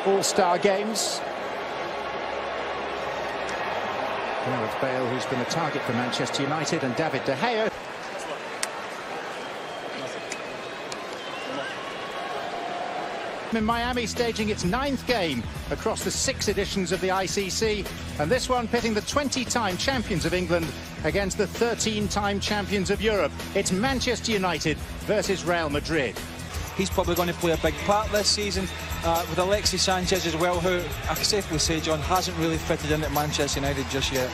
All-Star games. Gareth Bale, who's been a target for Manchester United, and David De Gea. In Miami, staging its 9th game across the 6 editions of the ICC, and this one pitting the 20-time champions of England against the 13-time champions of Europe. It's Manchester United versus Real Madrid. He's probably going to play a big part this season with Alexis Sanchez as well, who I can safely say, John, hasn't really fitted in at Manchester United just yet.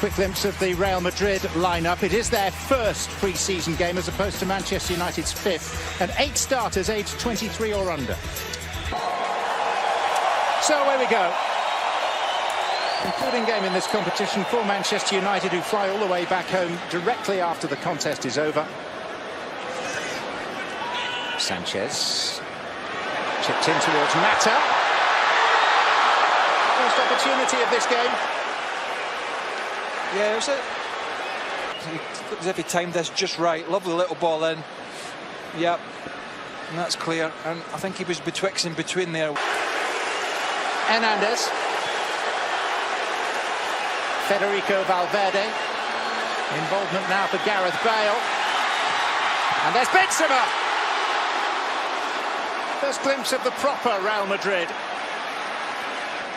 Quick glimpse of the Real Madrid lineup. It is their first pre-season game as opposed to Manchester United's 5th, and 8 starters aged 23 or under. So away we go. Concluding game in this competition for Manchester United, who fly all the way back home directly after the contest is over. Sanchez chipped in towards Mata. First opportunity of this game. Yeah, it was as if he timed this just right. Lovely little ball in. Yep, and that's clear. And I think he was betwixt and between there. Hernandez. Federico Valverde. Involvement now for Gareth Bale. And there's Benzema. First glimpse of the proper Real Madrid.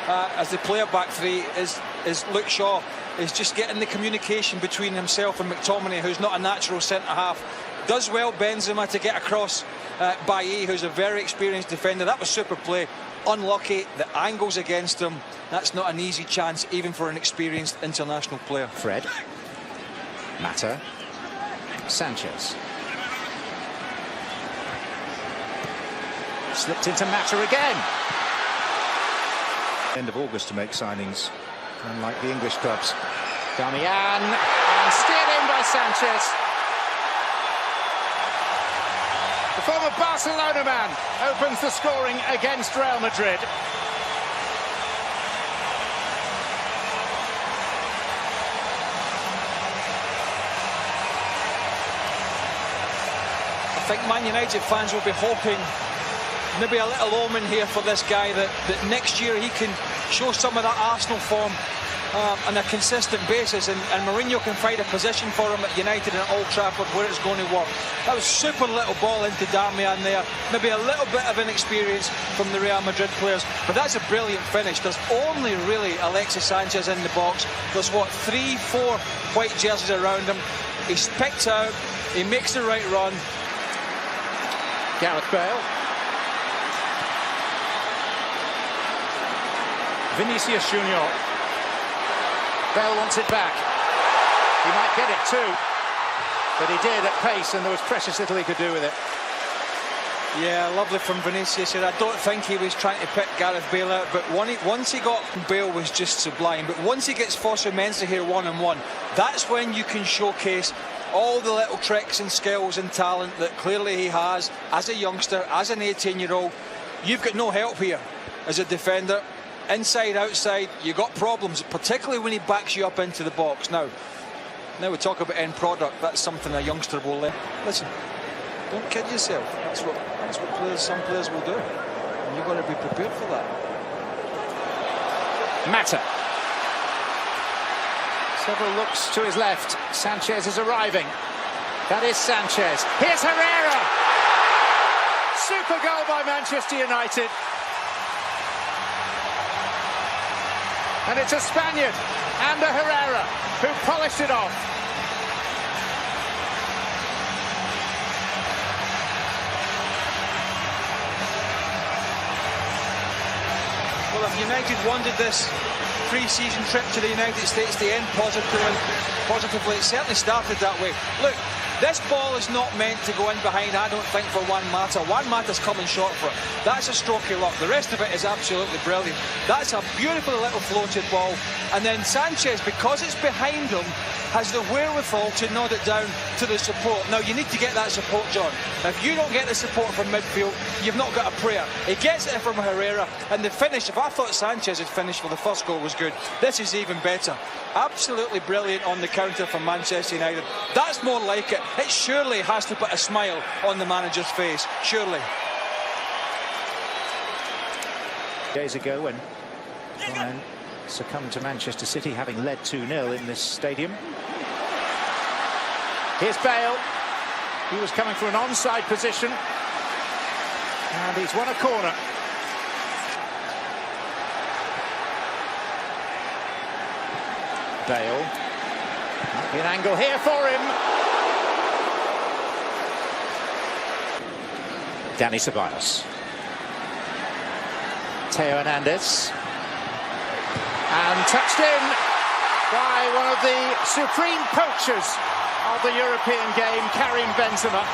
As they play a back three is Luke Shaw is just getting the communication between himself and McTominay, who's not a natural centre-half. Does well, Benzema, to get across Bailly, who's a very experienced defender. That was super play. Unlucky, the angle's against him. That's not an easy chance, even for an experienced international player. Fred. Mata. Sanchez. Slipped into Mata again. End of August to make signings, unlike the English clubs. Damian, and steered in by Sanchez. The former Barcelona man opens the scoring against Real Madrid. I think Man United fans will be hoping maybe a little omen here for this guy, that next year he can show some of that Arsenal form on a consistent basis, and Mourinho can find a position for him at United and at Old Trafford where it's going to work. That was super little ball into Damian there. Maybe a little bit of inexperience from the Real Madrid players, but that's a brilliant finish. There's only really Alexis Sanchez in the box. There's what, 3, 4 white jerseys around him. He's picked out, he makes the right run. Gareth Bale. Vinicius Junior. Bale wants it back. He might get it too, but he did at pace, and there was precious little he could do with it. Yeah, lovely from Vinicius here. I don't think he was trying to pick Gareth Bale out, but once he got Bale was just sublime. But once he gets Fosu Mensah here one-on-one, that's when you can showcase all the little tricks and skills and talent that clearly he has as a youngster, as an 18-year-old. You've got no help here as a defender. Inside, outside, you got problems, particularly when he backs you up into the box. Now we talk about end product. That's something a youngster will learn. Listen, don't kid yourself. That's what some players will do, and you've got to be prepared for that. Mata. Several looks to his left. Sanchez is arriving. That is Sanchez. Here's Herrera. Super goal by Manchester United. And it's a Spaniard, Ander Herrera, who polished it off. Well, if United wanted this pre-season trip to the United States to end positively, it certainly started that way. Look, this ball is not meant to go in behind, I don't think, for Juan Mata. Juan Mata's coming short for it. That's a stroke of luck. The rest of it is absolutely brilliant. That's a beautiful little floated ball. And then Sanchez, because it's behind him, has the wherewithal to nod it down to the support. Now, you need to get that support, John. If you don't get the support from midfield, you've not got a prayer. He gets it from Herrera, and the finish, if I thought Sanchez had finished for the first goal was good, this is even better. Absolutely brilliant on the counter from Manchester United. That's more like it. It surely has to put a smile on the manager's face, surely. Days ago when Bayern succumbed to Manchester City, having led 2-0 in this stadium. Here's Bale. He was coming for an onside position, and he's won a corner. Bale. Might be an angle here for him. Dani Ceballos. Theo Hernandez. And touched in by one of the supreme poachers of the European game, Karim Benzema.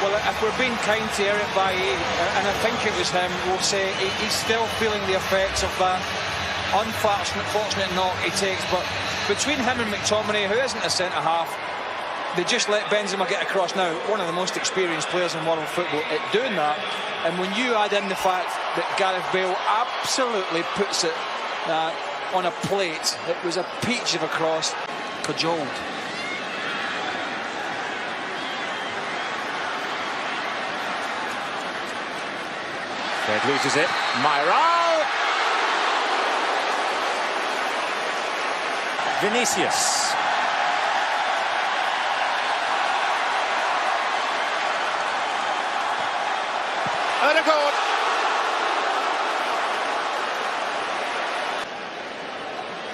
Well, if we're being kind to Eric Bailly, and I think it was him, we'll say he's still feeling the effects of that unfortunate knock he takes. But between him and McTominay, who isn't a centre-half, they just let Benzema get across. Now, one of the most experienced players in world football at doing that. And when you add in the fact that Gareth Bale absolutely puts it on a plate, it was a peach of a cross, cajoled. Fred loses it. Myral. Vinicius. Odegaard.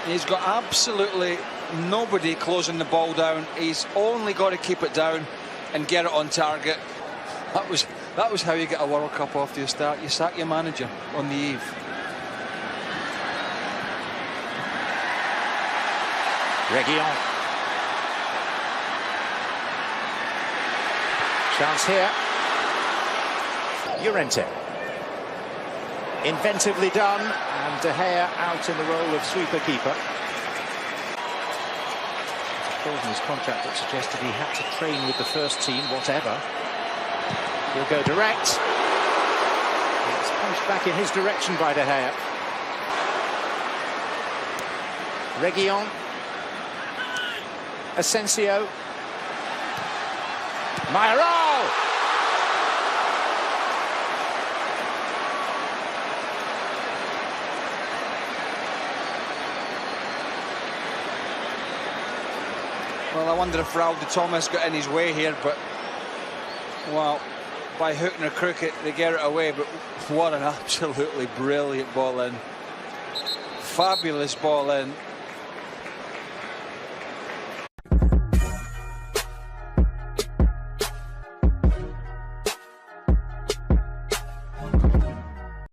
He's got absolutely nobody closing the ball down. He's only got to keep it down and get it on target. That was how you get a World Cup off to a start. You sack your manager on the eve. Reguilon. Chance here. Llorente. Inventively done, and De Gea out in the role of sweeper-keeper. There's a clause in his contract that suggested he had to train with the first team, whatever. He'll go direct. It's punched back in his direction by De Gea. Reguilon. Asensio. Myral. Well, I wonder if Raul de Thomas got in his way here, but, well, by hook or crook they get it away. But what an absolutely brilliant ball in. Fabulous ball in.